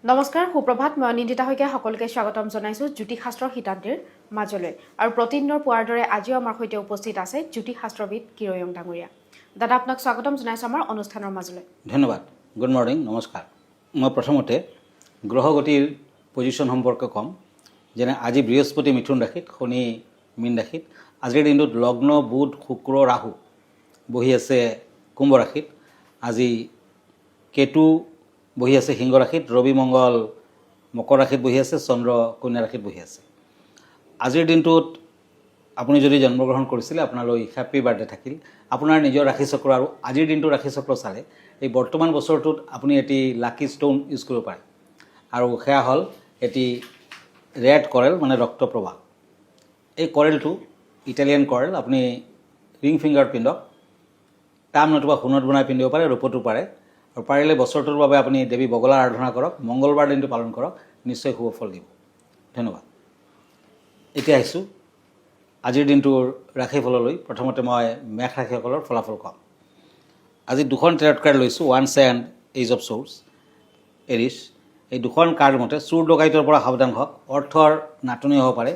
নমস্কাৰ সুপ্ৰভাত মই নিন্দিতা হৈকে সকলোকে স্বাগতম জনাইছো জ্যোতিষশাস্ত্ৰৰ হিতান্তিৰ মাজলৈ আৰু প্ৰতিদিনৰ পুৱাৰ দৰে আজিও আমাৰ সৈতে উপস্থিত আছে জ্যোতিষশাস্ত্ৰবিদ কিৰয়ং ডাঙৰীয়া দাদা আপোনাক স্বাগতম জনাইছো আমাৰ অনুষ্ঠানৰ মাজলৈ ধন্যবাদ গুড মৰ্নিং নমস্কাৰ মই প্ৰথমতে গ্ৰহগতিৰ পজিশ্যন সম্পৰ্কে ক'ম যেনে আজি বৃহস্পতি মিথুন ৰাশিত শনি মীন ৰাশিত আজিৰ দিনটোত লগ্ন বুধ শুক্ৰ ৰাহু বহি আছে কুম্ভ ৰাশিত আজি কেতু বহি আছে সিংহ ৰাশিত ৰবি মংগল মকৰ ৰাশিত বহি আছে চন্দ্ৰ কন্যা ৰাশিত বহি আছে আজিৰ দিনটোত আপুনি যদি জন্মগ্ৰহণ কৰিছিলে আপোনালৈ হেপী বাৰ্থডে থাকিল আপোনাৰ নিজৰ ৰাশি চক্ৰ আৰু আজিৰ দিনটো ৰাশি চক্ৰ চালে এই বৰ্তমান বছৰটোত আপুনি এটি লাকি ষ্টোন ইউজ কৰিব পাৰে আৰু সেয়া হ'ল এটি ৰেড কৰেল মানে ৰক্ত প্ৰবাহ এই কৰেলটো ইটালিয়ান কৰেল আপুনি ৰিং ফিংগাৰত পিন্ধক তাম নতুবা সোণত বনাই পিন্ধিব পাৰে ৰূপতো পাৰে আৰু পাৰিলে বছৰটোৰ বাবে আপুনি দেৱী বগলাৰ আৰাধনা কৰক মংগলবাৰ দিনটো পালন কৰক নিশ্চয় শুভ ফল দিব ধন্যবাদ এতিয়া আহিছোঁ আজিৰ দিনটোৰ ৰাশিফললৈ প্ৰথমতে মই মেষ ৰাশিসকলৰ ফলাফল ক'ম আজি দুখন টেৰট কাৰ্ড লৈছোঁ ওৱান্স এণ্ড এইজ অফ চ'ৰ্ডছ এৰিছ এই দুখন কাৰ্ড মতে চোৰ ডকাইতৰ পৰা সাৱধান হওক অৰ্থৰ নাটনি হ'ব পাৰে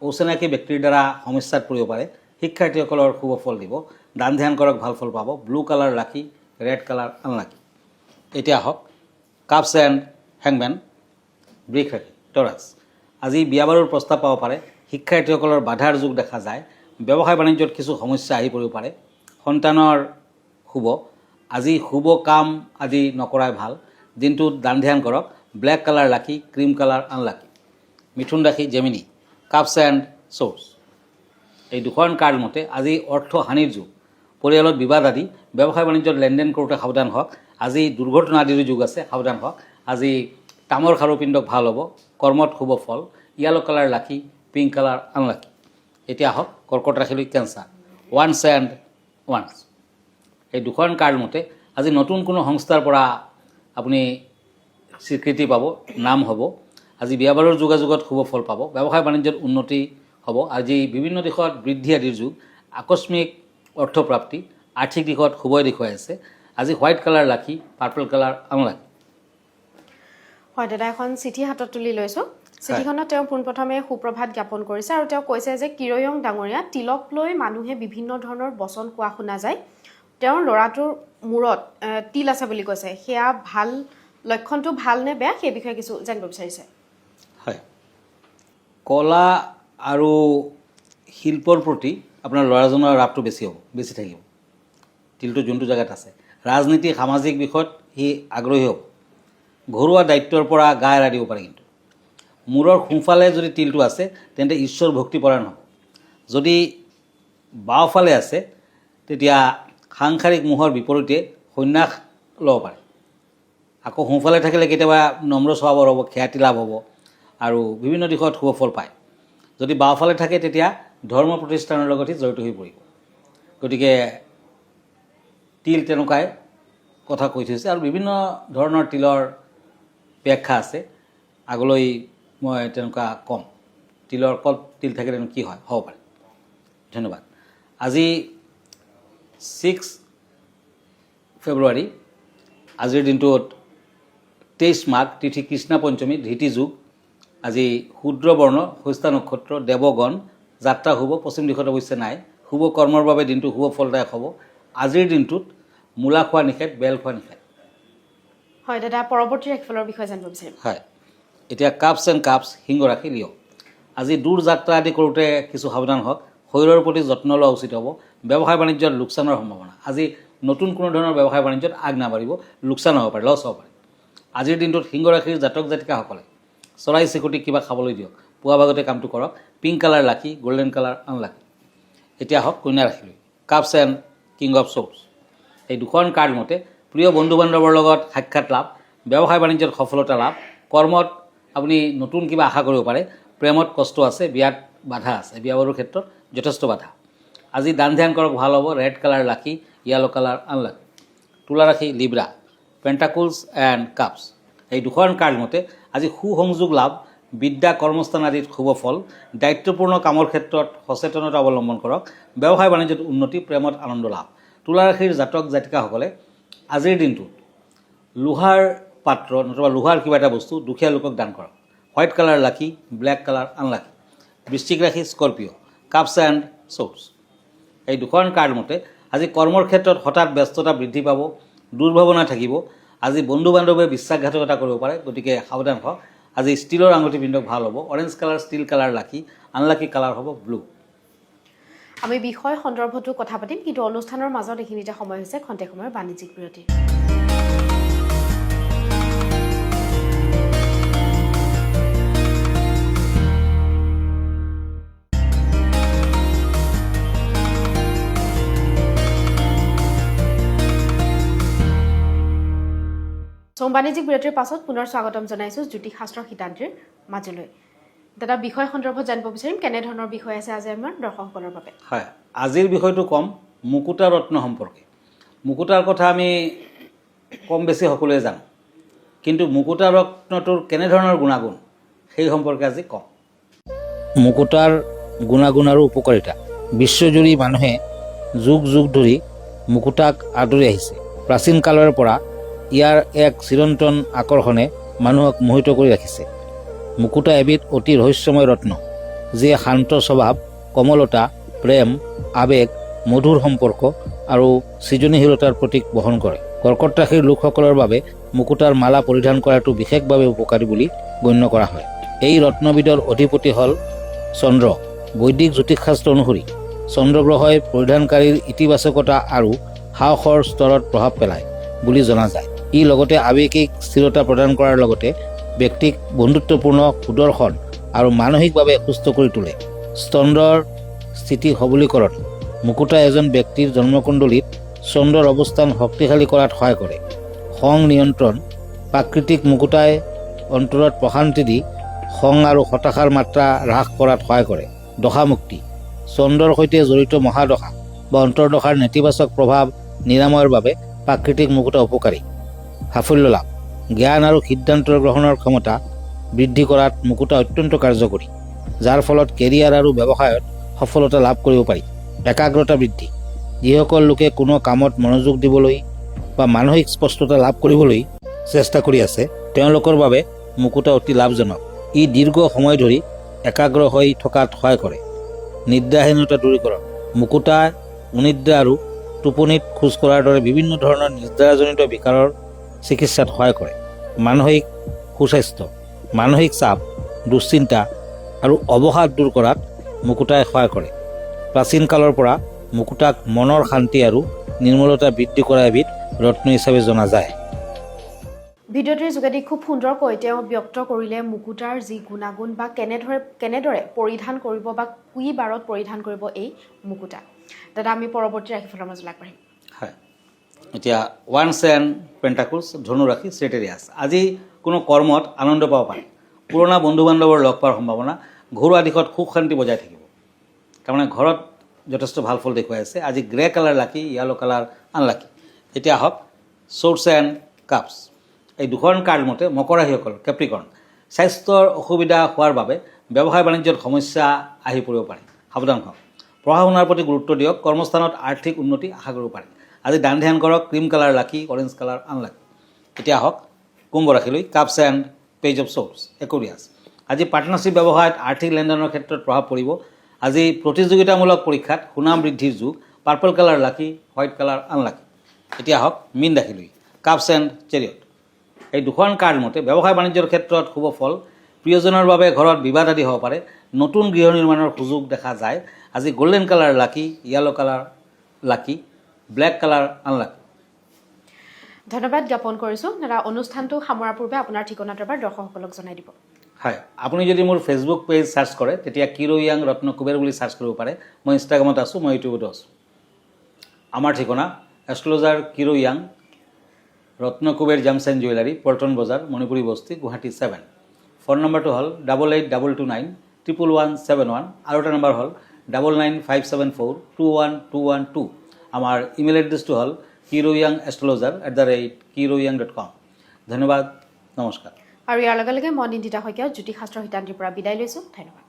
অচিনাকি ব্যক্তিৰ দ্বাৰা সমস্যাত পৰিব পাৰে শিক্ষাৰ্থীসকলৰ শুভ ফল দিব দান ধ্যান কৰক ভাল ফল পাব ব্লু কালাৰ লাকি ৰেড কালাৰ আনলাকি এতিয়া আহক কাপছ এণ্ড হেংমেন বৃষ ৰাশি টৰাছ আজি বিয়া বাৰুৰ প্ৰস্তাৱ পাব পাৰে শিক্ষাৰ্থীসকলৰ বাধাৰ যুগ দেখা যায় ব্যৱসায় বাণিজ্যত কিছু সমস্যা আহি পৰিব পাৰে সন্তানৰ শুভ আজি শুভ কাম আদি নকৰাই ভাল দিনটোত দান ধ্যান কৰক ব্লেক কালাৰ লাকি ক্ৰীম কালাৰ আনলাকি মিথুন ৰাশি জেমিনি কাপছ এণ্ড চ'ৰ্ছ এই দুখন কাৰ্ড মতে আজি অৰ্থ হানিৰ যুগ পৰিয়ালত বিবাদ আদি ব্যৱসায় বাণিজ্যত লেনদেন কৰোঁতে সাৱধান হওক আজি দুৰ্ঘটনা আদিৰো যুগ আছে সাৱধান হওক আজি তামৰ খাৰুপিণ্ডক ভাল হ'ব কৰ্মত শুভ ফল য়েলো কালাৰ লাকি পিংক কালাৰ আনলাকি এতিয়া আহক কৰ্কট ৰাশিলৈ কেঞ্চাৰ ওৱান্স এণ্ড ওৱান্স এই দুখন কাৰ্ড মতে আজি নতুন কোনো সংস্থাৰ পৰা আপুনি স্বীকৃতি পাব নাম হ'ব আজি বিয়া বাৰুৰ যোগাযোগত শুভ ফল পাব ব্যৱসায় বাণিজ্যত উন্নতি হ'ব আজি বিভিন্ন দিশত বৃদ্ধি আদিৰ যুগ আকস্মিক অৰ্থপ্ৰাপ্তি আৰ্থিক দিশত শুভই দেখুৱাই আছে আজি হোৱাইট কালাৰ লাকি পাৰ্পল কালাৰ আনলাকি হয় দাদা এখন চিঠি হাতত তুলি লৈছোঁ চিঠিখনত তেওঁ পোনপ্ৰথমে সুপ্ৰভাত জ্ঞাপন কৰিছে আৰু তেওঁ কৈছে যে কিৰয়ং ডাঙৰীয়া তিলক লৈ মানুহে বিভিন্ন ধৰণৰ বচন কোৱা শুনা যায় তেওঁৰ ল'ৰাটোৰ মূৰত তিল আছে বুলি কৈছে সেয়া ভাল লক্ষণটো ভাল নে বেয়া সেই বিষয়ে কিছু জানিব বিচাৰিছে হয় কলা আৰু শিল্পৰ প্ৰতি আপোনাৰ ল'ৰাজনৰ ৰাপটো বেছি থাকিব তিলটো যোনটো জেগাত আছে ৰাজনীতি সামাজিক বিষয়ত সি আগ্ৰহী হ'ব ঘৰুৱা দায়িত্বৰ পৰা গা এৰাই দিব পাৰে কিন্তু মূৰৰ সোঁফালে যদি তিলটো আছে তেন্তে ঈশ্বৰ ভক্তিপৰায়ণ হ'ব যদি বাওঁফালে আছে তেতিয়া সাংসাৰিক মোহৰ বিপৰীতে সন্ন্যাস ল'ব পাৰে আকৌ সোঁফালে থাকিলে কেতিয়াবা নম্ৰ স্বভাৱৰ হ'ব খ্যাতি লাভ হ'ব আৰু বিভিন্ন দিশত শুভ ফল পায় যদি বাওঁফালে থাকে তেতিয়া ধৰ্ম প্ৰতিষ্ঠানৰ লগতে জড়িত হৈ পৰিব গতিকে তিল তেনেকুৱাই কথা কৈ থৈছে আৰু বিভিন্ন ধৰণৰ তিলৰ ব্যাখ্যা আছে আগলৈ মই তেনেকুৱা ক'ম তিলৰ ক'ত তিল থাকিলে কি হয় হ'ব পাৰে ধন্যবাদ আজি 6 ফেব্ৰুৱাৰী আজিৰ দিনটোত 23 মাঘ তিথি কৃষ্ণা পঞ্চমী ধৃতি যুগ আজি শূদ্ৰ বৰ্ণ হস্তা নক্ষত্ৰ দেৱগণ যাত্ৰা শুভ পশ্চিম দিশত অৱশ্যে নাই শুভ কৰ্মৰ বাবে দিনটো শুভ ফলদায়ক হ'ব আজিৰ দিনটোত মূলা খোৱা নিষেধ বেল খোৱা নিষেধ হয় দাদা পৰৱৰ্তী ৰাশিফলৰ বিষয়ে জানিব বিচাৰিম হয় এতিয়া কাপছ এণ্ড কাপছ সিংহ ৰাশি লিঅ' আজি দূৰ যাত্ৰা আদি কৰোঁতে কিছু সাৱধান হওক শৰীৰৰ প্ৰতি যত্ন লোৱা উচিত হ'ব ব্যৱসায় বাণিজ্যত লোকচানৰ সম্ভাৱনা আজি নতুন কোনো ধৰণৰ ব্যৱসায় বাণিজ্যত আগ নাবাঢ়িব লোকচান হ'ব পাৰে লছ হ'ব পাৰে আজিৰ দিনটোত সিংহ ৰাশিৰ জাতক জাতিকাসকলে চৰাই চিৰিকটিক কিবা খাবলৈ দিয়ক পুৱা ভাগতে কামটো কৰক পিংক কালাৰ লাকি গল্ডেন কালাৰ আনলাকি এতিয়া আহক কন্যা ৰাশিলৈ কাপছ এণ্ড কিং অফ চ'ৰ্ডছ এই দুখন কাৰ্ড মতে প্ৰিয় বন্ধু বান্ধৱৰ লগত সাক্ষাৎ লাভ ব্যৱসায় বাণিজ্যত সফলতা লাভ কৰ্মত আপুনি নতুন কিবা আশা কৰিব পাৰে প্ৰেমত কষ্ট আছে বিয়াত বাধা আছে বিয়া বাৰুৰ ক্ষেত্ৰত যথেষ্ট বাধা আজি দান ধ্যান কৰক ভাল হ'ব ৰেড কালাৰ লাকি য়েলো কালাৰ আনলাকি তুলা ৰাশি লিব্ৰা পেণ্টাকুলছ এণ্ড কাপছ এই দুখন কাৰ্ড মতে আজি সুসংযোগ লাভ বিদ্যা কৰ্মস্থান আদিত শুভ ফল দায়িত্বপূৰ্ণ কামৰ ক্ষেত্ৰত সচেতনতা অৱলম্বন কৰক ব্যৱসায় বাণিজ্যত উন্নতি প্ৰেমত আনন্দ লাভ তুলা ৰাশিৰ জাতক জাতিকাসকলে আজিৰ দিনটোত লোহাৰ পাত্ৰ নতুবা লোহাৰ কিবা এটা বস্তু দুখীয়া লোকক দান কৰক। হোৱাইট কালাৰ লাকি, ব্লেক কালাৰ আনলাকি। বৃশ্চিক ৰাশি স্কৰপিঅ', কাপছ এণ্ড চ'ৰ্টছ। এই দুখন কাৰ্ড মতে আজি কৰ্মৰ ক্ষেত্ৰত হঠাৎ ব্যস্ততা বৃদ্ধি পাব, দুৰ্ভাৱনা থাকিব। আজি বন্ধু বান্ধৱে বিশ্বাসঘাতকতা কৰিব পাৰে, গতিকে সাৱধান হওক। আজি ষ্টীলৰ আঙুঠি পিন্ধক, ভাল হ'ব। অৰেঞ্জ কালাৰ ষ্টীল কালাৰ লাকি, আনলাকি কালাৰ হ'ব ব্লু। আমি বিষয় সন্দৰ্ভতো কথা পাতিম, কিন্তু অনুষ্ঠানৰ মাজত এইখিনিতে সময় হৈছে খন্তেক সময়ৰ বাণিজ্যিক বিৰতি। বাণিজ্যিক বিৰতিৰ পাছত পুনৰ স্বাগতম জনাইছোঁ জ্যোতিষশাস্ত্ৰ শিতান্তীৰ মাজলৈ। দাদা, বিষয় সন্দৰ্ভত জানিব বিচাৰিম, কেনেধৰণৰ বিষয় আছে আজি আমাৰ দৰ্শকসকলৰ বাবে? হয়, আজিৰ বিষয়টো ক'ম মুকুতা ৰত্ন সম্পৰ্কে। মুকুতাৰ কথা আমি কম বেছি সকলোৱে জানো, কিন্তু মুকুতা ৰত্নটোৰ কেনেধৰণৰ গুণাগুণ সেই সম্পৰ্কে আজি ক'ম। মুকুতাৰ গুণাগুণ আৰু উপকাৰিতা। বিশ্বজুৰি মানুহে যুগ যুগ ধৰি মুকুতাক আদৰি আহিছে। প্ৰাচীন কালৰ পৰা ইয়াৰ এক চিৰন্তন আকৰ্ষণে মানুহক মোহিত কৰি ৰাখিছে। মুকুতা এবিধ অতি ৰহস্যময় ৰত্ন, যিয়ে শান্ত স্বভাৱ, কমলতা, প্ৰেম, আৱেগ, মধুৰ সম্পৰ্ক আৰু সৃজনীশীলতাৰ প্ৰতীক বহন কৰে। কৰ্কট ৰাশিৰ লোকসকলৰ বাবে মুকুতাৰ মালা পৰিধান কৰাটো বিশেষভাৱে উপকাৰী বুলি গণ্য কৰা হয়। এই ৰত্নবিধৰ অধিপতি হ'ল চন্দ্ৰ। বৈদিক জ্যোতিষশাস্ত্ৰ অনুসৰি চন্দ্ৰগ্ৰহই পৰিধানকাৰীৰ ইতিবাচকতা আৰু সাহসৰ স্তৰত প্ৰভাৱ পেলায় বুলি জনা যায়। ই লগতে আৱেগিক স্থিৰতা প্ৰদান কৰাৰ লগতে ব্যক্তিক বন্ধুত্বপূৰ্ণ, সুদৰ্শন আৰু মানসিকভাৱে সুস্থ কৰি তোলে। চন্দ্ৰৰ স্থিতি সবলীকৰণ। মুকুতা এজন ব্যক্তিৰ জন্মকুণ্ডলীত চন্দ্ৰৰ অৱস্থান শক্তিশালী কৰাত সহায় কৰে। খং নিয়ন্ত্ৰণ। প্ৰাকৃতিক মুকুতাই অন্তৰত প্ৰশান্তি দি খং আৰু হতাশাৰ মাত্ৰা হ্ৰাস কৰাত সহায় কৰে। দশামুক্তি। চন্দ্ৰৰ সৈতে জড়িত মহাদশা বা অন্তৰ্দশাৰ নেতিবাচক প্ৰভাৱ নিৰাময়ৰ বাবে প্ৰাকৃতিক মুকুতা উপকাৰী। সাফল্য লাভ। জ্ঞান আৰু সিদ্ধান্ত গ্ৰহণৰ ক্ষমতা বৃদ্ধি কৰাত মুকুতা অত্যন্ত কাৰ্যকৰী, যাৰ ফলত কেৰিয়াৰ আৰু ব্যৱসায়ত সফলতা লাভ কৰিব পাৰি। একাগ্ৰতা বৃদ্ধি। যিসকল লোকে কোনো কামত মনোযোগ দিবলৈ বা মানসিক স্পষ্টতা লাভ কৰিবলৈ চেষ্টা কৰি আছে, তেওঁলোকৰ বাবে মুকুতা অতি লাভজনক। ই দীৰ্ঘ সময় ধৰি একাগ্ৰ হৈ থকাত সহায় কৰে। নিদ্ৰাহীনতা দূৰীকৰণ। মুকুতা অনিদ্ৰা আৰু টোপনিত খোজ কঢ়াৰ দৰে বিভিন্ন ধৰণৰ নিদ্ৰাজনিত বিকাৰৰ চিকিৎসাত সহায় কৰে। মানসিক সুস্বাস্থ্য। মানসিক চাপ, দুশ্চিন্তা আৰু অৱসাদ দূৰ কৰাত মুকুতাই সহায় কৰে। প্ৰাচীন কালৰ পৰা মুকুতাক মনৰ শান্তি আৰু নিৰ্মলতা বৃদ্ধি কৰা এবিধ ৰত্ন হিচাপে জনা যায়। ভিডিঅ'টিৰ যোগেদি খুব সুন্দৰকৈ তেওঁ ব্যক্ত কৰিলে মুকুতাৰ যি গুণাগুণ বা কেনেদৰে পৰিধান কৰিব বা কি বাৰত পৰিধান কৰিব এই মুকুতা। দাদা, আমি পৰৱৰ্তী ৰাশিফলৰ মাজলৈ আগবাঢ়িম। হয়, এতিয়া ওৱান্স এণ্ড পেণ্টাকুলছ, ধনু ৰাশি, চেটেৰিয়াছ। আজি কোনো কৰ্মত আনন্দ পাব পাৰে। পুৰণা বন্ধু বান্ধৱৰ লগ পোৱাৰ সম্ভাৱনা। ঘৰুৱা দিশত সুখ শান্তি বজাই থাকিব। তাৰমানে ঘৰত যথেষ্ট ভাল ফল দেখুৱাই আছে। আজি গ্ৰে কালাৰ লাকি, য়েলো কালাৰ আনলাকি। এতিয়া আহক চ'ৰ্টছ এণ্ড কাপছ। এই দুখন কাৰ্ড মতে মকৰ ৰাশিসকল, কেপ্ৰিকৰ্ণ। স্বাস্থ্যৰ অসুবিধা হোৱাৰ বাবে ব্যৱসায় বাণিজ্যত সমস্যা আহি পৰিব পাৰে, সাৱধান হওক। পঢ়া শুনাৰ প্ৰতি গুৰুত্ব দিয়ক। কৰ্মস্থানত আৰ্থিক উন্নতি আশা কৰিব পাৰে। আজি দান ধ্যান কৰক। ক্ৰীম কালাৰ লাকি, অৰেঞ্জ কালাৰ আনলাকি। এতিয়া আহক কুম্ভ ৰাশিলৈ, কাপছ এণ্ড পেজ অফ চ'ৰ্টছ, একুৰিয়াছ। আজি পাৰ্টনাৰশ্বিপ ব্যৱসায়ত আৰ্থিক লেনদেনৰ ক্ষেত্ৰত প্ৰভাৱ পৰিব। আজি প্ৰতিযোগিতামূলক পৰীক্ষাত সুনাম বৃদ্ধিৰ যুগ। পাৰ্পল কালাৰ লাকি, হোৱাইট কালাৰ আনলাকি। এতিয়া আহক মীন ৰাশিলৈ, কাপছ এণ্ড চেৰিয়ট। এই দুখন কাৰ্ড মতে ব্যৱসায় বাণিজ্যৰ ক্ষেত্ৰত শুভ ফল। প্ৰিয়জনৰ বাবে ঘৰত বিবাদ আদি হ'ব পাৰে। নতুন গৃহ নিৰ্মাণৰ সুযোগ দেখা যায়। আজি গল্ডেন কালাৰ লাকি, য়েলো কালাৰ লাকি, ব্লেক কালাৰ আনলাকি। ধন্যবাদ জ্ঞাপন কৰিছোঁ। দাদা, অনুষ্ঠানটো সামৰাৰ পূৰ্বে আপোনাৰ ঠিকনাটো এবাৰ দৰ্শকসকলক জনাই দিব। হয়, আপুনি যদি মোৰ ফেচবুক পেজ চাৰ্চ কৰে তেতিয়া কিৰোয়াং ৰত্ন কুবেৰ বুলি চাৰ্চ কৰিব পাৰে। মই ইনষ্টাগ্ৰামত আছোঁ, মই ইউটিউবতো আছোঁ। আমাৰ ঠিকনা astrologer Kiroyang, Ratna Kuber gems and jewellery, Paltan Bazar, Manipuri বস্তি, গুৱাহাটী 7। ফোন নম্বৰটো হ'ল 8822911171 আৰু এটা নম্বৰ হ'ল 9957421212। আমাৰ ইমেইল এড্ৰেছটো হ'ল kiroyangastrologer@kiroyang.com। ধন্যবাদ, নমস্কাৰ। আৰু ইয়াৰ লগে লগে মই নিন্দিতা শইকীয়া জ্যোতিষশাস্ত্ৰ শিতান্তীৰ পৰা বিদায় লৈছোঁ। ধন্যবাদ।